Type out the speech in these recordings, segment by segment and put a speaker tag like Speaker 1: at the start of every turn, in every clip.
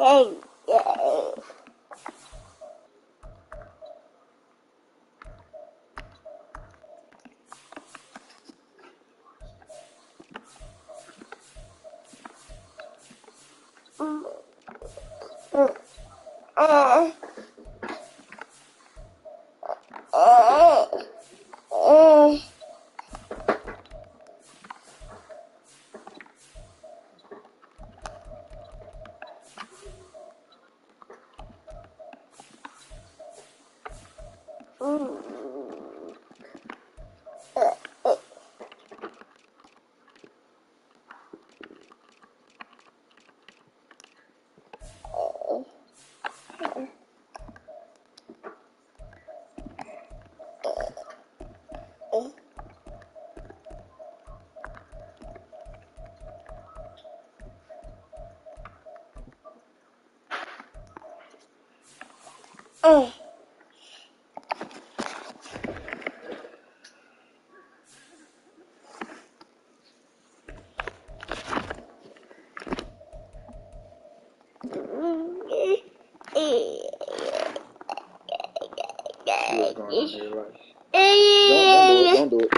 Speaker 1: Don't do it.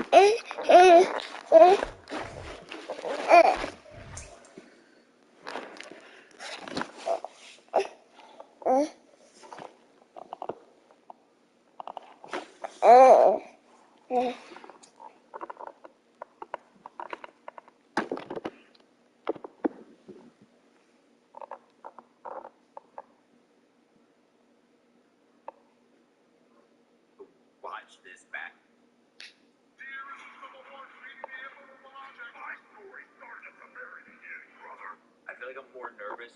Speaker 2: Watch this back. I feel like I'm more nervous.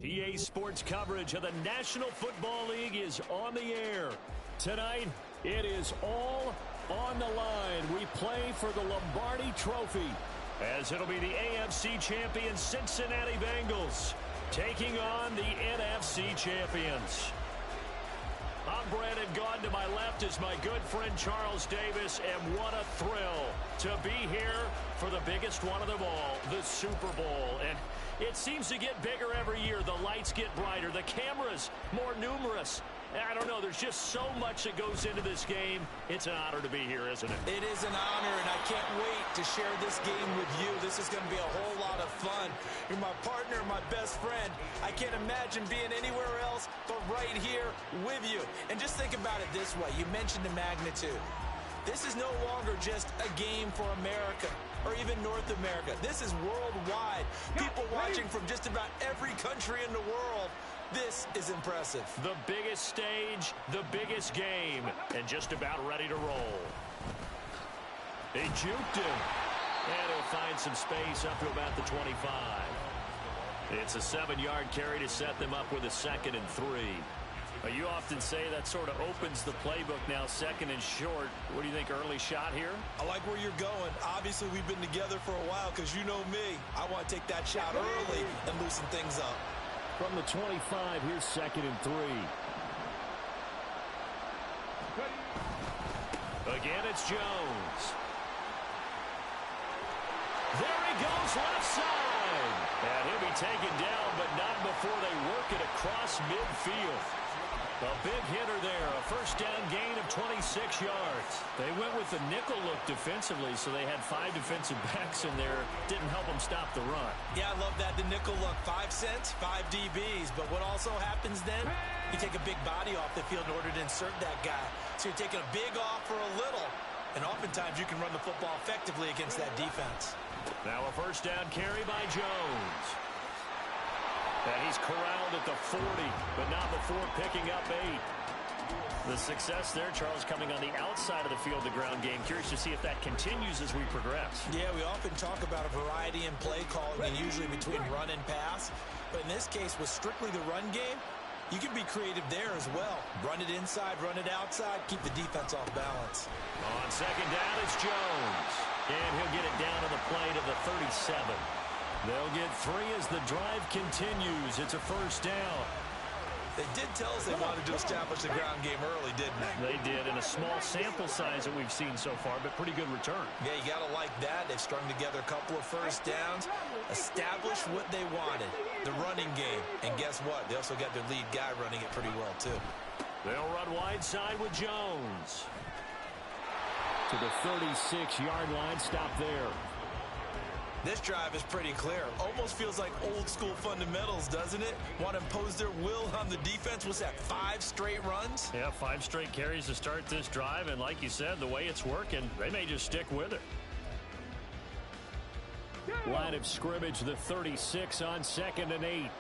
Speaker 3: PA Sports coverage of the National Football League is on the air. Tonight, it is all on the line. We play for the Lombardi Trophy, as it'll be the AFC champion Cincinnati Bengals taking on the NFC champions. I'm Brandon Gaudin. To my left is my good friend Charles Davis, and what a thrill to be here for the biggest one of them all, the Super Bowl. And it seems to get bigger every year. The lights get brighter, the cameras more numerous. I don't know, there's just so much that goes into this game. It's an honor to be here, isn't it?
Speaker 4: It is an honor, and I can't wait to share this game with you. This is going to be a whole lot of fun. You're my partner, my best friend. I can't imagine being anywhere else but right here with you. And just think about it this way. You mentioned the magnitude. This is no longer just a game for America. or even North America. This is worldwide. People watching from just about every country in the world. This is impressive.
Speaker 3: The biggest stage, the biggest game, and just about ready to roll. They juked him. And he'll find some space up to about the 25. It's a 7-yard carry to set them up with a 2nd and 3. You often say that sort of opens the playbook now, 2nd and short. What do you think, early shot here?
Speaker 4: I like where you're going. Obviously, we've been together for a while because you know me. I want to take that shot early and loosen things up.
Speaker 3: From the 25, here's 2nd and 3. Again, it's Jones. There he goes, left side. And he'll be taken down, but not before they work it across midfield. A big hitter there, a first down gain of 26 yards. They went with the nickel look defensively, so they had 5 defensive backs in there. Didn't help them stop the run.
Speaker 4: Yeah, I love that, the nickel look. 5 cents, 5 DBs. But what also happens then, you take a big body off the field in order to insert that guy. So you're taking a big off for a little. And oftentimes you can run the football effectively against that defense.
Speaker 3: Now a first down carry by Jones. And he's corralled at the 40, but not before picking up 8. The success there, Charles, coming on the outside of the field, the ground game. Curious to see if that continues as we progress.
Speaker 4: Yeah, we often talk about a variety in play calling and usually between run and pass. But in this case, with strictly the run game, you can be creative there as well. Run it inside, run it outside, keep the defense off balance.
Speaker 3: On second down, it's Jones. And he'll get it down to the play to the 37. They'll get 3 as the drive continues. It's a first down.
Speaker 4: They did tell us they wanted to establish the ground game early, didn't they?
Speaker 3: They did, in a small sample size that we've seen so far, but pretty good return.
Speaker 4: Yeah, you got to like that. They've strung together a couple of first downs, established what they wanted, the running game. And guess what? They also got their lead guy running it pretty well, too.
Speaker 3: They'll run wide side with Jones. To the 36-yard line, stop there.
Speaker 4: This drive is pretty clear. Almost feels like old school fundamentals, doesn't it? Want to impose their will on the defense. Was that 5 straight runs?
Speaker 3: Yeah, 5 straight carries to start this drive. And like you said, the way it's working, they may just stick with it. Line of scrimmage, the 36 on 2nd and 8.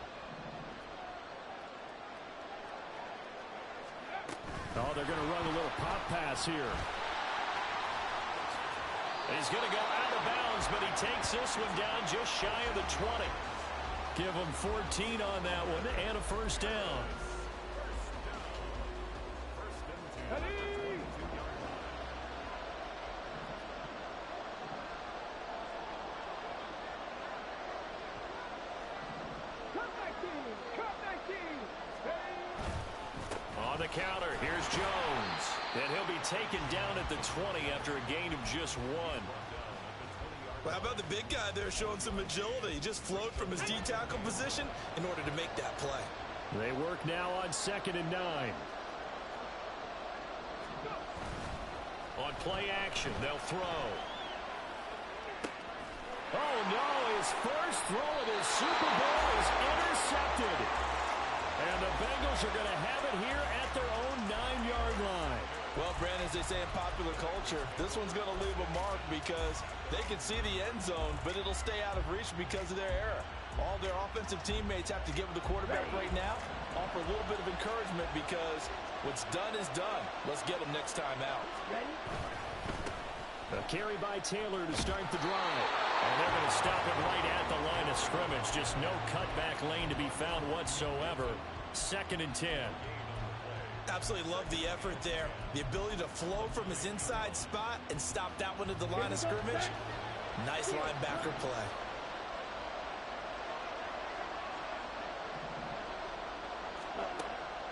Speaker 3: Oh, they're going to run a little pop pass here. He's going to go out of bounds, but he takes this one down just shy of the 20. Give him 14 on that one and a first down. On the counter, here's Jones. And he'll be taken down at the 20 after a gain of just 1.
Speaker 4: Well, how about the big guy there showing some agility? He just flowed from his D-tackle position in order to make that play.
Speaker 3: They work now on 2nd and 9. On play action, they'll throw. Oh, no, his first throw of his Superbowl is intercepted. And the Bengals are going to have it here at their own 9-yard line.
Speaker 4: Well, Brandon, as they say in popular culture, this one's going to leave a mark because they can see the end zone, but it'll stay out of reach because of their error. All their offensive teammates have to give the quarterback right now, offer a little bit of encouragement because what's done is done. Let's get them next time out.
Speaker 3: A carry by Taylor to start the drive. And they're going to stop it right at the line of scrimmage. Just no cutback lane to be found whatsoever. 2nd and 10.
Speaker 4: Absolutely love the effort there. The ability to flow from his inside spot and stop that one at the line of scrimmage. Nice linebacker play.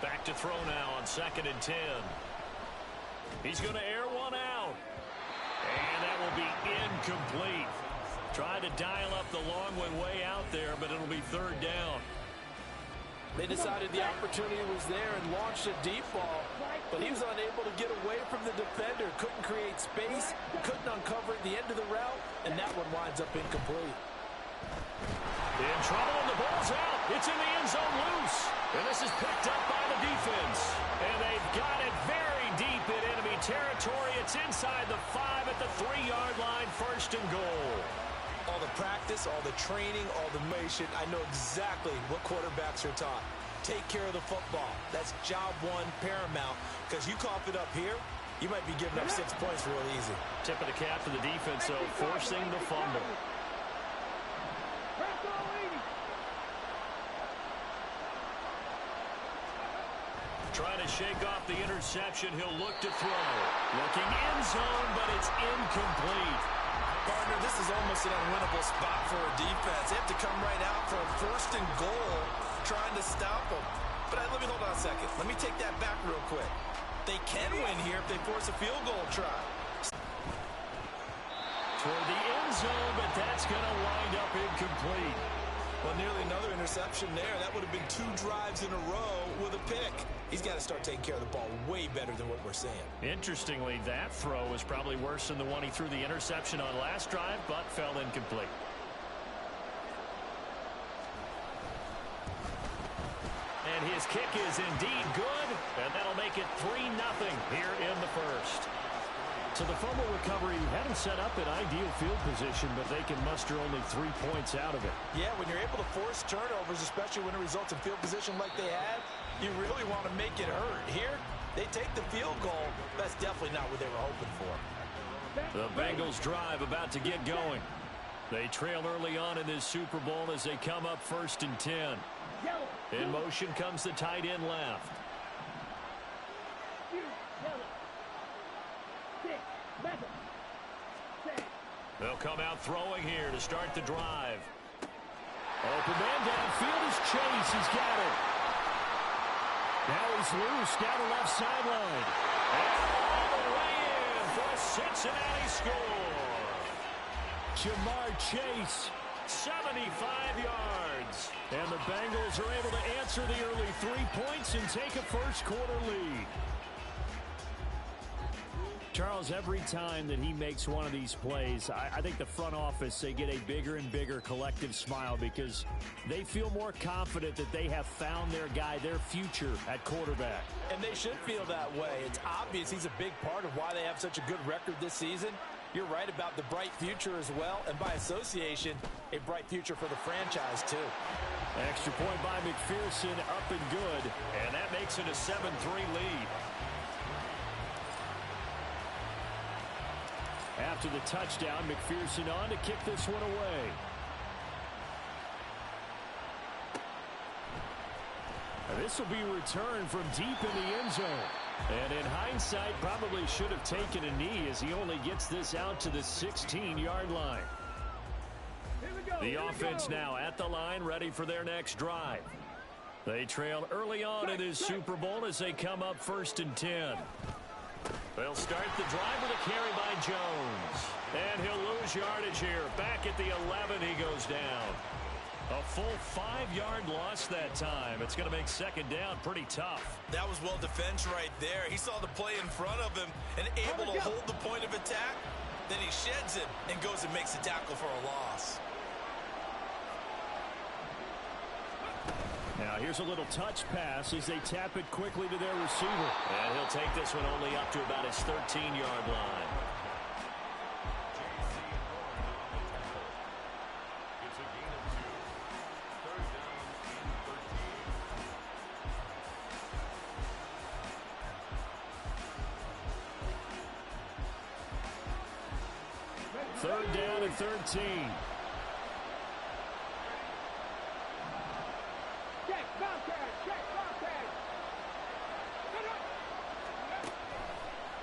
Speaker 3: Back to throw now on 2nd and 10. He's going to air one out. And that will be incomplete. Tried to dial up the long one way out there, but it'll be 3rd down.
Speaker 5: They decided the opportunity was there and launched a deep ball, but he was unable to get away from the defender, couldn't create space, couldn't uncover at the end of the route, and that one winds up incomplete.
Speaker 3: In trouble, and the ball's out. It's in the end zone loose. And this is picked up by the defense. And they've got it very deep in enemy territory. A It's inside the 5 at the 3-yard line, 1st and goal.
Speaker 4: All the practice, all the training, all the motion, I know exactly what quarterbacks are taught. Take care of the football. That's job one, paramount, because you cough it up here, you might be giving up 6 points real easy.
Speaker 3: Tip of the cap to the defense, so forcing the fumble. Trying to shake off the interception. He'll look to throw. Looking end zone, but it's incomplete.
Speaker 4: Partner, this is almost an unwinnable spot for a defense. They have to come right out for a 1st and goal, trying to stop them. But let me hold on a second. Let me take that back real quick. They can win here if they force a field goal try.
Speaker 3: Toward the end zone, but that's going to wind up incomplete.
Speaker 4: Well, nearly another interception there. That would have been 2 drives in a row with a pick. He's got to start taking care of the ball way better than what we're seeing.
Speaker 3: Interestingly, that throw was probably worse than the one he threw the interception on last drive, but fell incomplete. And his kick is indeed good, and that'll make it 3-0 here in the 1st. So the fumble recovery had him set up in ideal field position, but they can muster only 3 points out of it.
Speaker 4: Yeah, when you're able to force turnovers, especially when it results in field position like they had, you really want to make it hurt. Here, they take the field goal. That's definitely not what they were hoping for.
Speaker 3: The Bengals drive about to get going. They trail early on in this Super Bowl as they come up 1st and 10. In motion comes the tight end left. They'll come out throwing here to start the drive. Open man downfield is Chase. He's got it. Now he's loose down the left sideline. And all the way in for a Cincinnati score. Jamar Chase, 75 yards. And the Bengals are able to answer the early 3 points and take a first-quarter lead. Charles, every time that he makes one of these plays, I think the front office, they get a bigger and bigger collective smile because they feel more confident that they have found their guy, their future at quarterback.
Speaker 4: And they should feel that way. It's obvious he's a big part of why they have such a good record this season. You're right about the bright future as well, and by association, a bright future for the franchise too.
Speaker 3: Extra point by McPherson, up and good, and that makes it a 7-3 lead. After the touchdown, McPherson on to kick this one away. This will be returned from deep in the end zone. And in hindsight, probably should have taken a knee as he only gets this out to the 16-yard line. The offense now at the line, ready for their next drive. They trail early on in this Super Bowl as they come up 1st and 10. They'll start the drive with a carry by Jones. And he'll lose yardage here. Back at the 11, he goes down. A full 5-yard loss that time. It's going to make 2nd down pretty tough.
Speaker 4: That was well defense right there. He saw the play in front of him and able to hold the point of attack. Then he sheds it and goes and makes a tackle for a loss.
Speaker 3: Now here's a little touch pass as they tap it quickly to their receiver. And he'll take this one only up to about his 13-yard line. Third down and 13.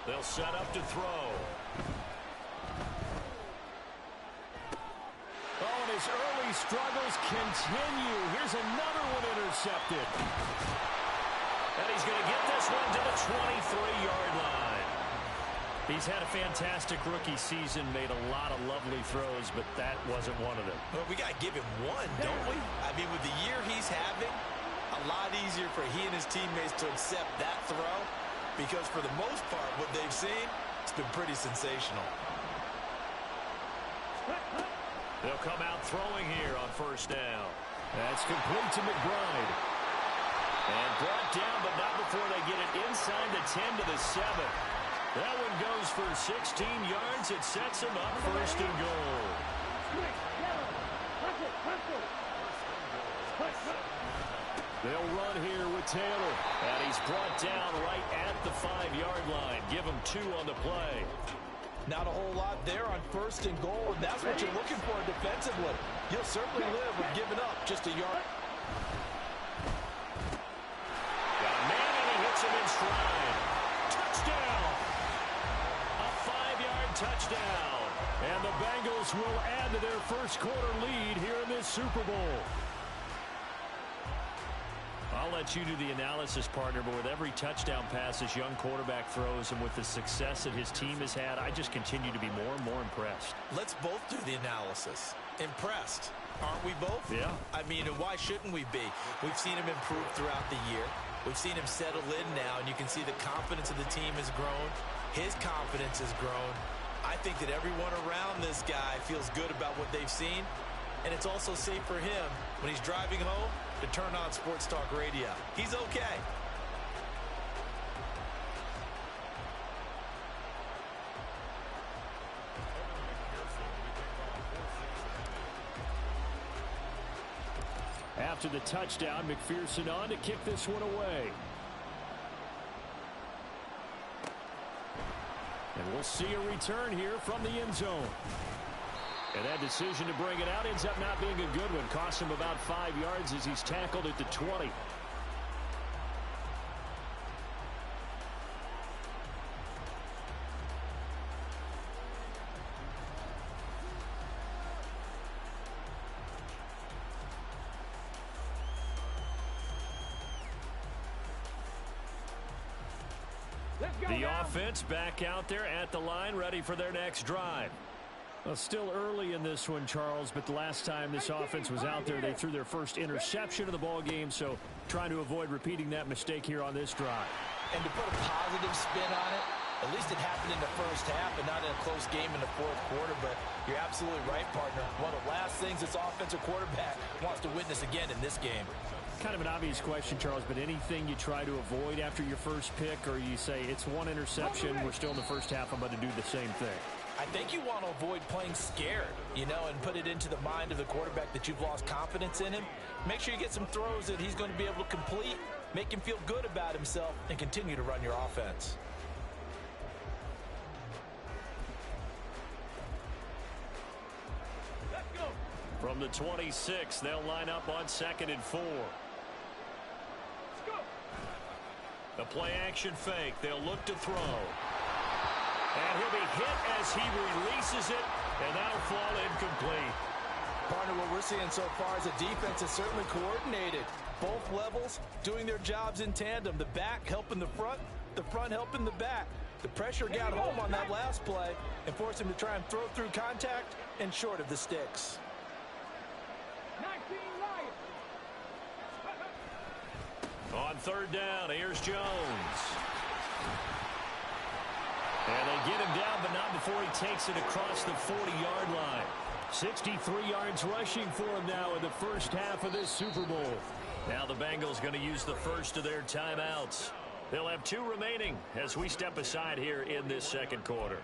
Speaker 3: They'll set up to throw. Oh, and his early struggles continue. Here's another one intercepted. And he's going to get this one to the 23-yard line. He's had a fantastic rookie season, made a lot of lovely throws, but that wasn't one of them.
Speaker 4: Well, we got to give him one, don't we? I mean, with the year he's having, a lot easier for he and his teammates to accept that throw. Because for the most part, what they've seen, it's been pretty sensational.
Speaker 3: They'll come out throwing here on 1st down. That's complete to McBride. And brought down, but not before they get it inside the 10 to the 7. That one goes for 16 yards. It sets him up first and goal. They'll run here with Taylor. And he's brought down right at the 5-yard line. Give him 2 on the play.
Speaker 5: Not a whole lot there on first and goal, and that's what you're looking for defensively. You'll certainly live with giving up just a yard.
Speaker 3: Got a man, and he hits him in stride. Touchdown! A 5-yard touchdown. And the Bengals will add to their first quarter lead here in this Super Bowl. I'll let you do the analysis, partner, but with every touchdown pass this young quarterback throws and with the success that his team has had, I just continue to be more and more impressed.
Speaker 5: Let's both do the analysis. Impressed, aren't we both?
Speaker 3: Yeah.
Speaker 5: I mean, why shouldn't we be? We've seen him improve throughout the year. We've seen him settle in now, and you can see the confidence of the team has grown. His confidence has grown. I think that everyone around this guy feels good about what they've seen, and it's also safe for him when he's driving home to turn on Sports Talk Radio. He's okay.
Speaker 3: After the touchdown, McPherson on to kick this one away. And we'll see a return here from the end zone. And that decision to bring it out ends up not being a good one. Costs him about 5 yards as he's tackled at the 20. The offense back out there at the line, ready for their next drive. Well, still early in this one, Charles, but the last time this offense was out there, they threw their first interception of the ball game, so trying to avoid repeating that mistake here on this drive.
Speaker 5: And to put a positive spin on it, at least it happened in the first half and not in a close game in the fourth quarter, but you're absolutely right, partner. One of the last things this offensive quarterback wants to witness again in this game.
Speaker 3: Kind of an obvious question, Charles, but anything you try to avoid after your first pick, or you say it's one interception, we're still in the first half, I'm about to do the same thing?
Speaker 5: I think you want to avoid playing scared, you know, and put it into the mind of the quarterback that you've lost confidence in him. Make sure you get some throws that he's going to be able to complete, make him feel good about himself, and continue to run your offense.
Speaker 3: From the 26, they'll line up on 2nd and 4. The play action fake. They'll look to throw. And he'll be hit as he releases it, and that'll fall incomplete.
Speaker 5: Partner, what we're seeing so far is the defense is certainly coordinated. Both levels doing their jobs in tandem. The back helping the front helping the back. The pressure got home on that last play and forced him to try and throw through contact and short of the sticks.
Speaker 3: On 3rd down, here's Jones. And they get him down, but not before he takes it across the 40-yard line. 63 yards rushing for him now in the first half of this Super Bowl. Now the Bengals going to use the first of their timeouts. They'll have 2 remaining as we step aside here in this second quarter.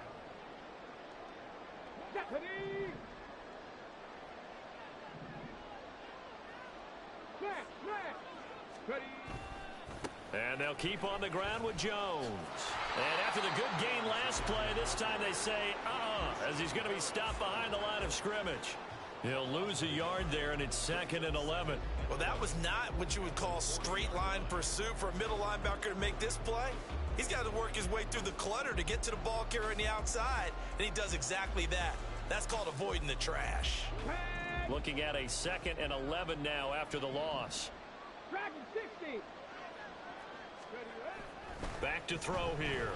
Speaker 3: And they'll keep on the ground with Jones. And after the good gain last play, this time they say, as he's going to be stopped behind the line of scrimmage. He'll lose a yard there, and it's 2nd and 11.
Speaker 5: Well, that was not what you would call straight line pursuit for a middle linebacker to make this play. He's got to work his way through the clutter to get to the ball carrier on the outside, and he does exactly that. That's called avoiding the trash.
Speaker 3: Looking at a 2nd and 11 now after the loss. Back to throw here.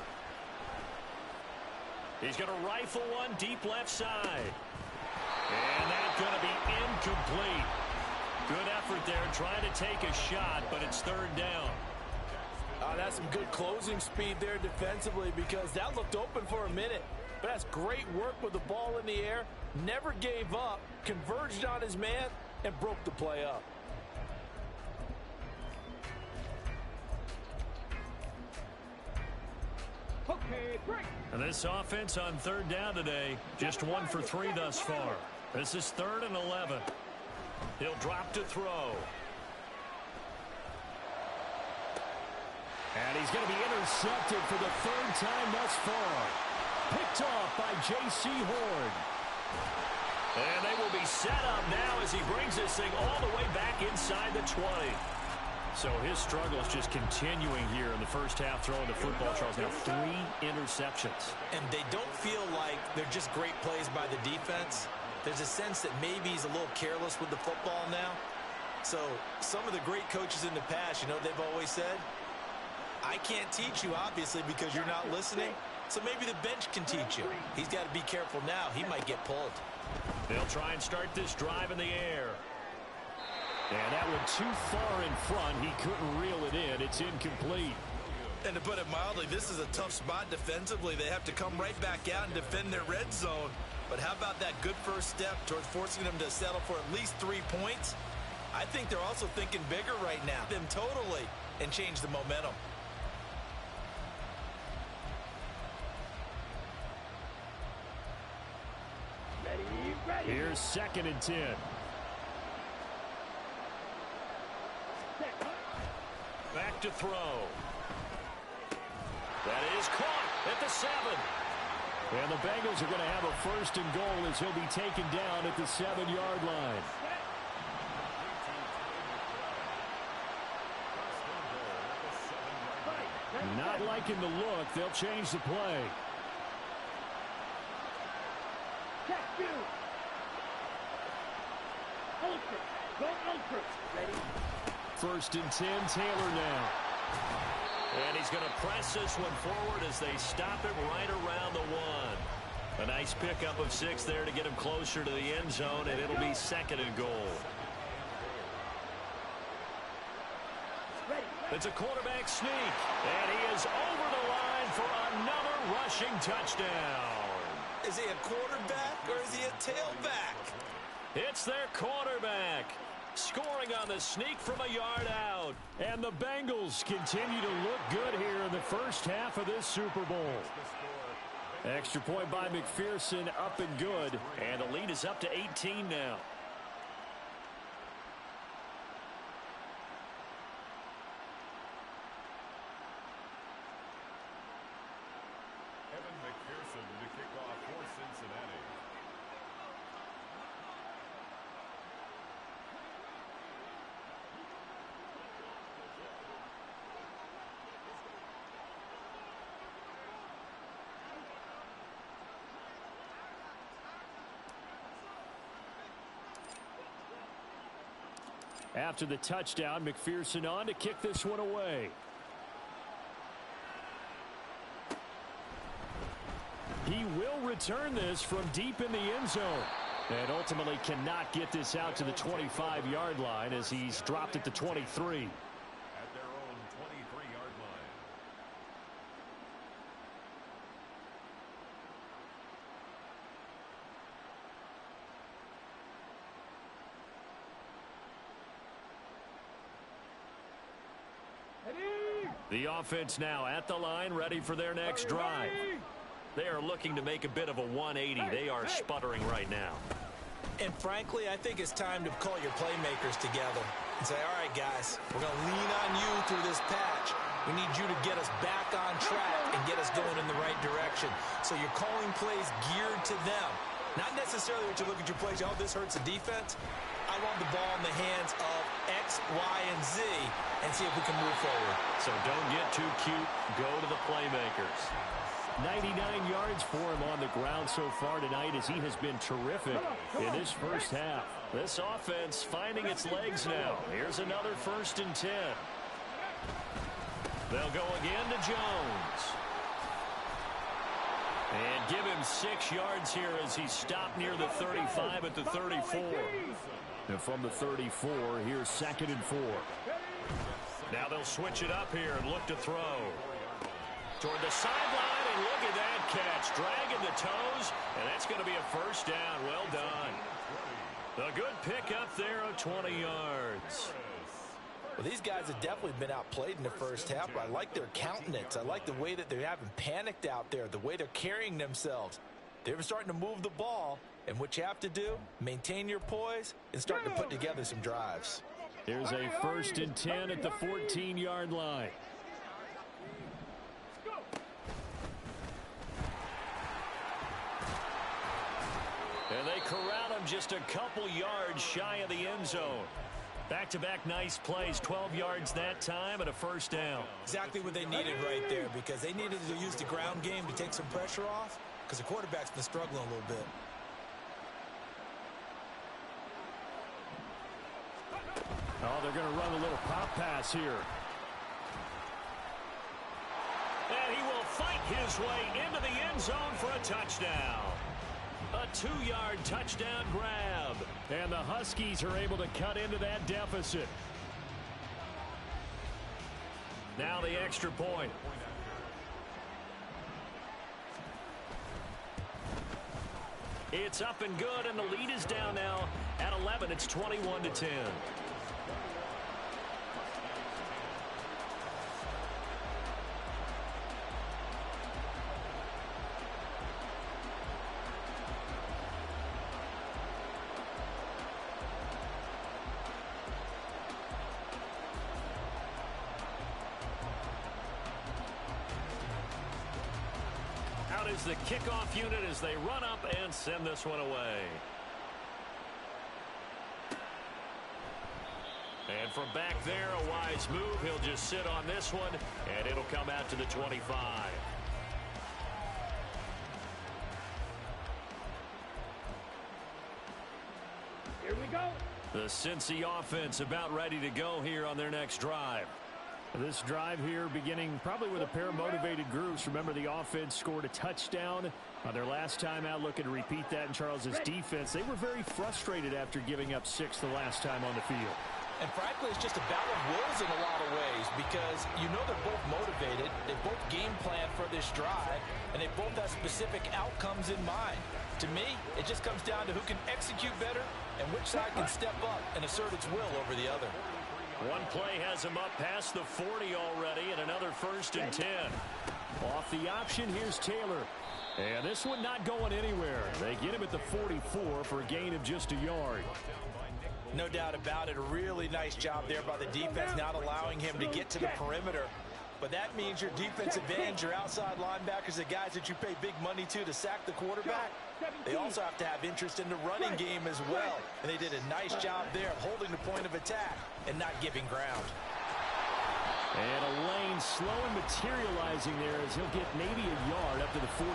Speaker 3: He's going to rifle one deep left side. And that's going to be incomplete. Good effort there trying to take a shot, but it's 3rd down.
Speaker 5: That's some good closing speed there defensively because that looked open for a minute. But that's great work with the ball in the air. Never gave up, converged on his man, and broke the play up.
Speaker 3: And this offense on third down today, just 1 for 3 thus far. This is 3rd and 11. He'll drop to throw. And he's going to be intercepted for the 3rd time thus far. Picked off by J.C. Horn. And they will be set up now as he brings this thing all the way back inside the 20. So his struggle is just continuing here in the first half, throwing the football, Charles. Now 3 interceptions.
Speaker 5: And they don't feel like they're just great plays by the defense. There's a sense that maybe he's a little careless with the football now. So some of the great coaches in the past, you know, they've always said, I can't teach you, obviously, because you're not listening. So maybe the bench can teach you. He's got to be careful now. He might get pulled.
Speaker 3: They'll try and start this drive in the air. And that one too far in front. He couldn't reel it in. It's incomplete.
Speaker 4: And to put it mildly, this is a tough spot defensively. They have to come right back out and defend their red zone. But how about that good first step towards forcing them to settle for at least 3 points? I think they're also thinking bigger right now. Them totally and change the momentum.
Speaker 3: Here's 2nd and 10. Back to throw. That is caught at the 7. And the Bengals are going to have a 1st and goal as he'll be taken down at the 7-yard line. Not liking the look. They'll change the play. First and 10, Taylor now. And he's going to press this one forward as they stop it right around the 1. A nice pickup of 6 there to get him closer to the end zone, and it'll be 2nd and goal. It's a quarterback sneak, and he is over the line for another rushing touchdown.
Speaker 5: Is he a quarterback or is he a tailback?
Speaker 3: It's their quarterback, scoring on the sneak from a yard out. And the Bengals continue to look good here in the first half of this Super Bowl. Extra point by McPherson, up and good. And the lead is up to 18 now.
Speaker 6: McPherson to kick off for Cincinnati.
Speaker 3: After the touchdown, McPherson on to kick this one away. He will return this from deep in the end zone. And ultimately cannot get this out to the 25-yard line as he's dropped at the 23.
Speaker 6: At their own 23-yard line.
Speaker 3: The offense now at the line, ready for their next drive. They are looking to make a bit of a 180. They are sputtering right now.
Speaker 5: And frankly, I think it's time to call your playmakers together and say, all right, guys, we're going to lean on you through this patch. We need you to get us back on track and get us going in the right direction. So you're calling plays geared to them. Not necessarily that you look at your plays, oh, this hurts the defense. I want the ball in the hands of X, Y, and Z and see if we can move forward.
Speaker 3: So don't get too cute. Go to the playmakers. 99 yards for him on the ground so far tonight as he has been terrific in this first half. This offense finding its legs now. Here's another 1st and 10. They'll go again to Jones. And give him 6 yards here as he stopped near the 35 at the 34. And from the 34, here's 2nd and 4. Now they'll switch it up here and look to throw. Toward the sideline, and look at that catch. Dragging the toes, and that's going to be a 1st down. Well done. A good pickup there of 20 yards.
Speaker 4: Well, these guys have definitely been outplayed in the first half, but I like their countenance. I like the way that they haven't panicked out there, the way they're carrying themselves. They're starting to move the ball, and what you have to do, maintain your poise and start to put together some drives.
Speaker 3: Here's a 1st and 10 at the 14-yard line. And they corral him just a couple yards shy of the end zone. Back-to-back nice plays, 12 yards that time and a 1st down.
Speaker 4: Exactly what they needed right there, because they needed to use the ground game to take some pressure off, because the quarterback's been struggling a little bit.
Speaker 3: Oh, they're going to run a little pop pass here. And he will fight his way into the end zone for a touchdown. A 2-yard touchdown grab. And the Huskies are able to cut into that deficit. Now the extra point. It's up and good, and the lead is down now at 11. It's 21-10. Out is the kickoff unit as they run up and send this one away. And from back there, a wise move. He'll just sit on this one, and it'll come out to the 25.
Speaker 1: Here we go.
Speaker 3: The Cincy offense about ready to go here on their next drive. This drive here beginning probably with a pair of motivated groups. Remember, the offense scored a touchdown on their last time out. Looking to repeat that in Charles's defense. They were very frustrated after giving up 6 the last time on the field.
Speaker 4: And frankly, it's just a battle of wills in a lot of ways, because you know they're both motivated. They both game plan for this drive, and they both have specific outcomes in mind. To me, it just comes down to who can execute better and which side can step up and assert its will over the other.
Speaker 3: One play has him up past the 40 already, and another 1st and 10. Off the option, here's Taylor. And this one not going anywhere. They get him at the 44 for a gain of just a yard.
Speaker 4: No doubt about it. A really nice job there by the defense, not allowing him to get to the perimeter. But that means your defensive ends, your outside linebackers, the guys that you pay big money to sack the quarterback, they also have to have interest in the running game as well. And they did a nice job there of holding the point of attack and not giving ground.
Speaker 3: And a lane slow and materializing there as he'll get maybe a yard up to the 45.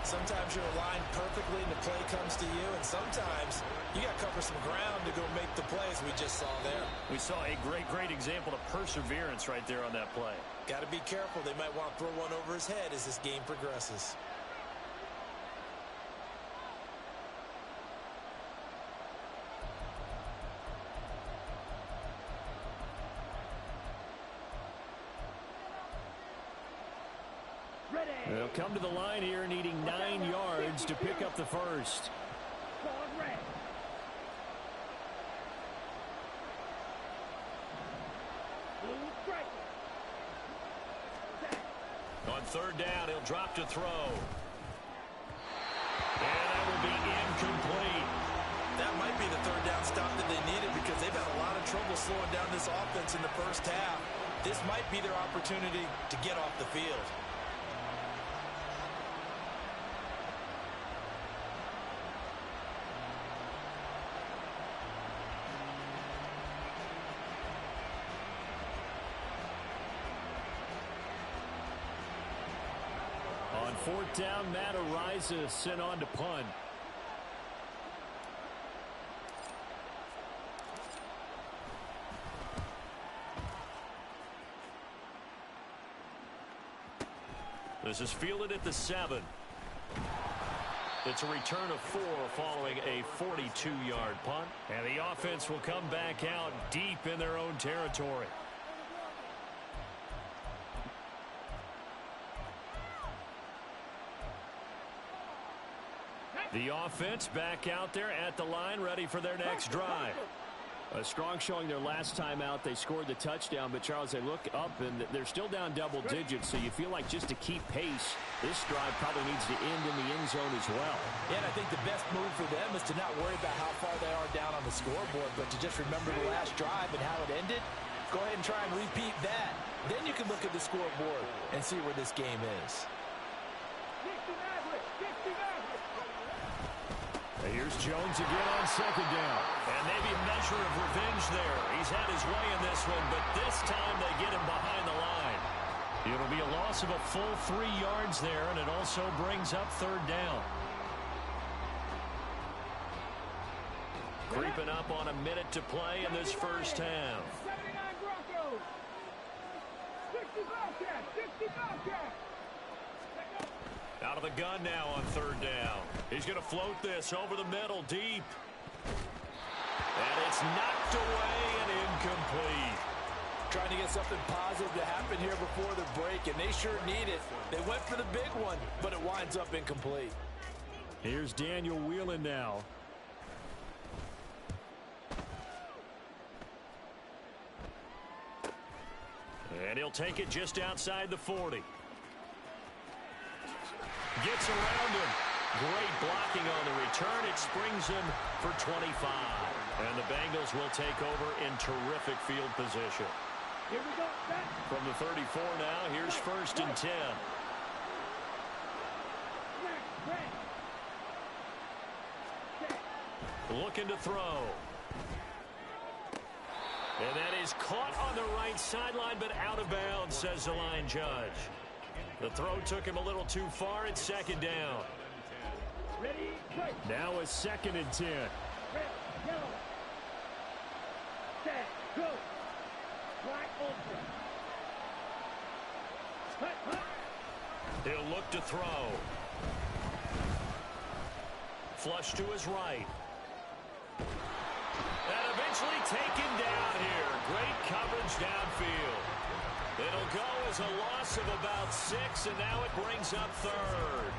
Speaker 4: Sometimes you're aligned perfectly and the play comes to you, and sometimes you got to cover some ground to go make the plays we just saw there.
Speaker 3: We saw a great example of perseverance right there on that play.
Speaker 4: Got to be careful. They might want to throw one over his head as this game progresses.
Speaker 3: They'll come to the line here needing 9 yards to pick up the first. On 3rd down, he'll drop to throw. And that will be incomplete.
Speaker 4: That might be the 3rd down stop that they needed, because they've had a lot of trouble slowing down this offense in the first half. This might be their opportunity to get off the field.
Speaker 3: On 4th down, Matt Ariza sent on to punt. This is fielded at the 7. It's a return of 4 following a 42-yard punt. And the offense will come back out deep in their own territory. The offense back out there at the line, ready for their next drive. A strong showing their last time out. They scored the touchdown, but Charles, they look up and they're still down double digits, so you feel like just to keep pace, this drive probably needs to end in the end zone as well.
Speaker 5: Yeah, and I think the best move for them is to not worry about how far they are down on the scoreboard, but to just remember the last drive and how it ended. Go ahead and try and repeat that. Then you can look at the scoreboard and see where this game is.
Speaker 3: Here's Jones again on second down. And maybe a measure of revenge there. He's had his way in this one, but this time they get him behind the line. It'll be a loss of a full 3 yards there, and it also brings up third down. Creeping up on a minute to play in this first half.
Speaker 1: 79 Broncos. 60 Bobcats. 60 Bobcats.
Speaker 3: Out of the gun now on third down. He's going to float this over the middle, deep. And it's knocked away and incomplete.
Speaker 5: Trying to get something positive to happen here before the break, and they sure need it. They went for the big one, but it winds up incomplete.
Speaker 3: Here's Daniel Whelan now. And he'll take it just outside the 40. Gets around him. Great blocking on the return. It springs him for 25. And the Bengals will take over in terrific field position.
Speaker 1: Here we go. Back.
Speaker 3: From the 34 now, here's first and 10. Looking to throw. And that is caught on the right sideline, but out of bounds, says the line judge. The throw took him a little too far. It's second down.
Speaker 1: Ready, break.
Speaker 3: Now a second and 10.
Speaker 1: Red, yellow. Set, go. Black, ultra. Hut, hut.
Speaker 3: He'll look to throw. Flush to his right. And eventually taken down here. Great coverage downfield. It'll go as a loss of about 6, and now it brings up third.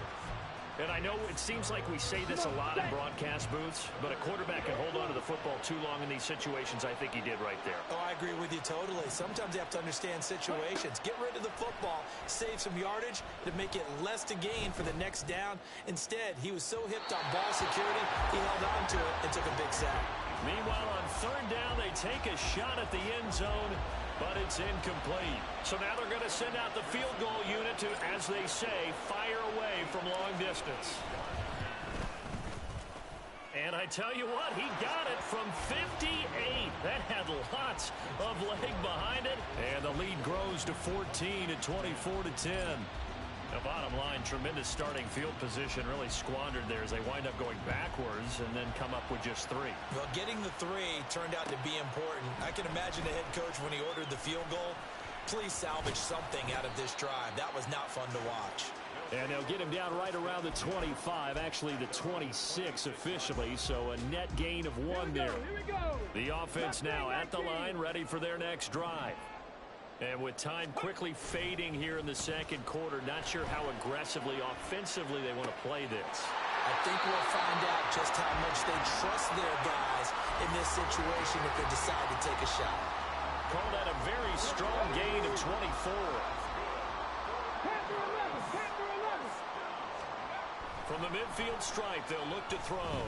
Speaker 3: And I know it seems like we say this a lot in broadcast booths, but a quarterback can hold on to the football too long in these situations. I think he did right there.
Speaker 5: Oh, I agree with you totally. Sometimes you have to understand situations. Get rid of the football, save some yardage to make it less to gain for the next down. Instead, he was so hipped on ball security, he held on to it and took a big sack.
Speaker 3: Meanwhile, on third down, they take a shot at the end zone, but it's incomplete. So now they're going to send out the field goal unit to, as they say, fire away from long distance. And I tell you what, he got it from 58. That had lots of leg behind it. And the lead grows to 14 at 24-10. The bottom line, tremendous starting field position, really squandered there as they wind up going backwards and then come up with just 3.
Speaker 5: Well, getting the 3 turned out to be important. I can imagine the head coach when he ordered the field goal. Please salvage something out of this drive. That was not fun to watch.
Speaker 3: And they'll get him down right around the 25, actually the 26 officially, so a net gain of 1 there.
Speaker 1: Here we go.
Speaker 3: The offense now at the line, ready for their next drive. And with time quickly fading here in the second quarter, not sure how aggressively, offensively they want to play this.
Speaker 5: I think we'll find out just how much they trust their guys in this situation if they decide to take a shot.
Speaker 3: Call that a very strong gain of 24.
Speaker 1: Panther 11. Panther 11.
Speaker 3: From the midfield stripe, they'll look to throw.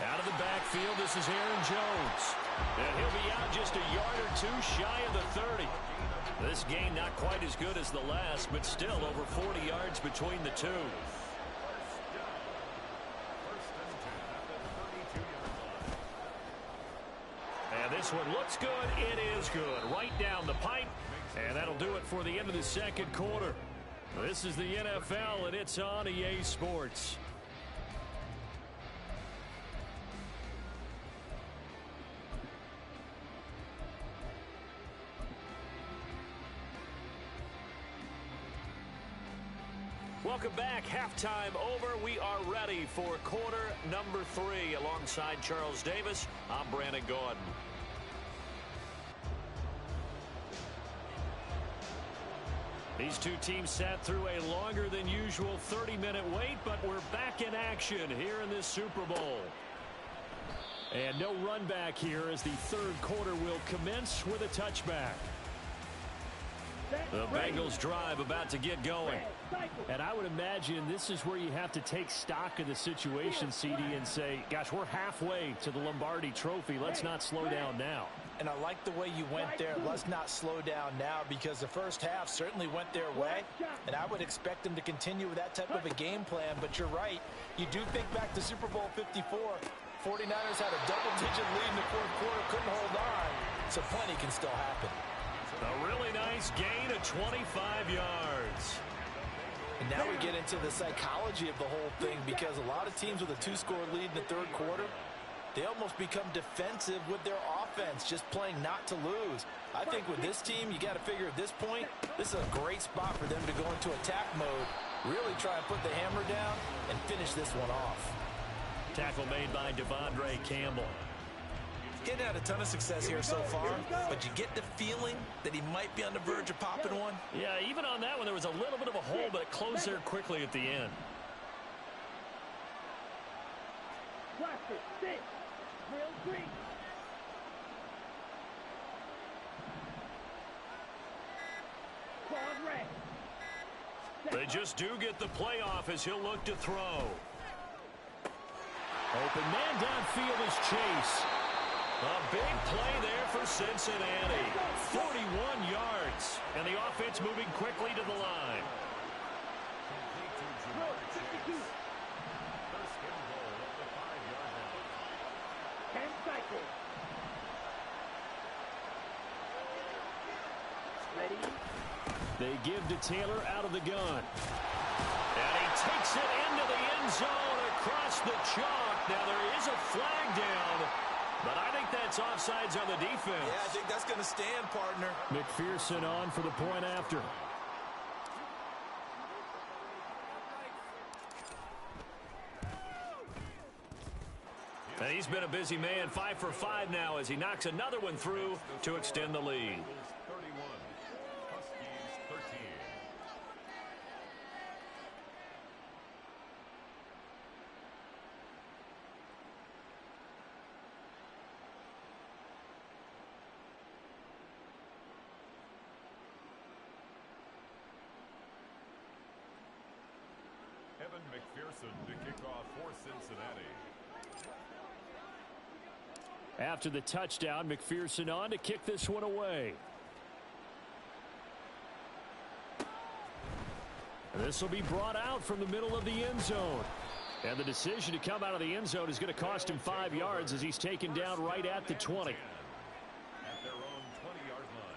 Speaker 3: Out of the backfield, this is Aaron Jones. And he'll be out just a yard or 2 shy of the 30. This gain not quite as good as the last, but still over 40 yards between the two. And this one looks good. It is good. Right down the pipe. And that'll do it for the end of the second quarter. This is the NFL, and it's on EA Sports. Welcome back. Halftime over. We are ready for quarter number 3. Alongside Charles Davis, I'm Brandon Gordon. These two teams sat through a longer than usual 30-minute wait, but we're back in action here in this Super Bowl. And no run back here as the third quarter will commence with a touchback. The Bengals drive about to get going. And I would imagine this is where you have to take stock of the situation, CD, and say, gosh, we're halfway to the Lombardi Trophy. Let's not slow down now.
Speaker 5: And I like the way you went there. Let's not slow down now, because the first half certainly went their way. And I would expect them to continue with that type of a game plan. But you're right. You do think back to Super Bowl 54. 49ers had a double-digit lead in the fourth quarter, couldn't hold on, so plenty can still happen.
Speaker 3: A really nice gain of 25 yards.
Speaker 5: And now we get into the psychology of the whole thing, because a lot of teams with a two-score lead in the third quarter, they almost become defensive with their offense, just playing not to lose. I think with this team, you got to figure at this point, this is a great spot for them to go into attack mode, really try and put the hammer down and finish this one off.
Speaker 3: Tackle made by Devondre Campbell.
Speaker 5: Getting had a ton of success here so far, but you get the feeling that he might be on the verge of popping one.
Speaker 3: Yeah, even on that one, there was a little bit of a hole, but it closed there quickly at the end. They just do get the playoff as he'll look to throw. Open man downfield is Chase. A big play there for Cincinnati. 41 yards. And the offense moving quickly to the line. They give to Taylor out of the gun. And he takes it into the end zone across the chalk. Now there is a flag down, but I think that's offsides on the defense.
Speaker 5: Yeah, I think that's going to stand, partner.
Speaker 3: McPherson on for the point after. And he's been a busy man, 5 for 5 now as he knocks another one through to extend the lead.
Speaker 6: McPherson to kick off for Cincinnati.
Speaker 3: After the touchdown, McPherson on to kick this one away. This will be brought out from the middle of the end zone. And the decision to come out of the end zone is going to cost him 5 yards as he's taken down right at the 20.
Speaker 6: At their own 20-yard line.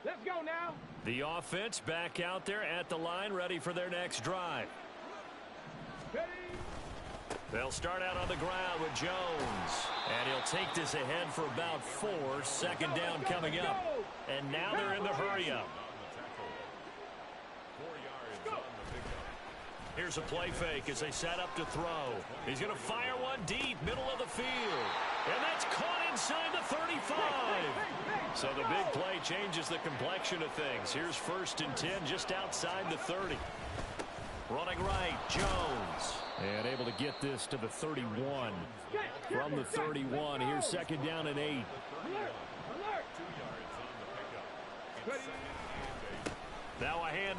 Speaker 1: Let's go now.
Speaker 3: The offense back out there at the line, ready for their next drive.
Speaker 1: Ready.
Speaker 3: They'll start out on the ground with Jones. And he'll take this ahead for about 4. Second down coming up. And now they're in the hurry-up.
Speaker 6: 4 yards on the pickup.
Speaker 3: Here's a play fake as they set up to throw. He's going to fire one deep, middle of the field. And that's caught inside the 35. So the big play changes the complexion of things. Here's 1st and 10 just outside the 30. Running right, Jones. And able to get this to the 31. From the 31, here's 2nd down and 8.
Speaker 1: Alert.
Speaker 6: 2 yards on the pickup.
Speaker 1: Ready.
Speaker 6: Second and 8.
Speaker 3: Now a handoff.